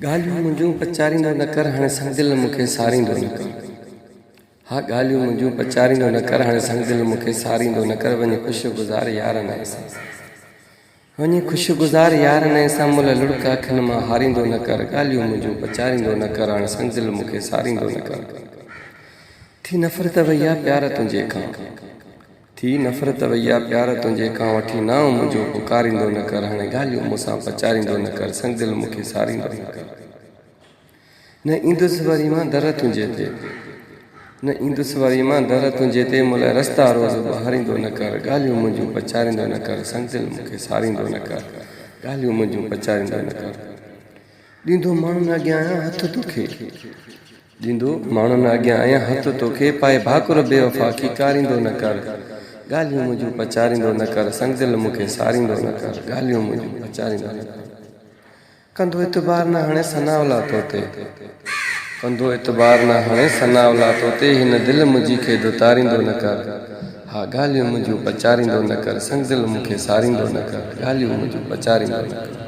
ॻाल्हियूं मुंहिंजूं पचारींदो न कर हाणे संग दिलि मूंखे सारींदो न कर। हा ॻाल्हियूं मुंहिंजूं पचारींदो न कर हाणे संग दिलि मूंखे सारींदो न कर। वञी ख़ुशिगुज़ार यार नए सां वञी ख़ुशिगुज़ार यार नए सां मुल लुड़क अखियुनि मां हारींदो न कर। ॻाल्हियूं मुंहिंजूं पचारींदो न कर हाणे संग दिलि मूंखे सारींदो न कर। थी नफ़रत वैया प्यार तुंहिंजे खां थी नफ़रत वैया प्यार तुंहिंजे खां वठी नाम मुंहिंजो पुकारींदो न कर। हाणे ॻाल्हियूं मूंसां पचारींदो न कर संग दिलि मूंखे सारींदो न कर। न ईंदुसि वरी मां दर तुंहिंजे ते न ईंदुसि वरी मां दर तुंहिंजे ते मुल रस्ता रोज़ ॿारींदो न कर। ॻाल्हियूं मुंहिंजूं पचारींदो न कर संग दिलि मूंखे सारींदो न कर। ॻाल्हियूं मुंहिंजूं पचारींदो न कर। ॾींदो माण्हुनि अॻियां आहियां हथ तोखे ॾींदो माण्हुनि अॻियां आहियां हथ तोखे पाए भाकुर बेवफ़ा खीकारींदो न कर। ॻाल्हियूं मुंहिंजूं पचारींदो न कर संग दिलि मूंखे सारींदो न कर। ॻाल्हियूं मुंहिंजूं पचारींदो न कर। कंदो एतबार न हाणे सनावला तो ते कंदो एतबार न हाणे सनावला तो ते हिन दिलि मुंहिंजी खे दुतारींदो न कर। हा ॻाल्हियूं मुंहिंजूं पचारींदो न कर संग दिलि मूंखे सारींदो न कर। ॻाल्हियूं मुंहिंजूं पचारींदो न कर।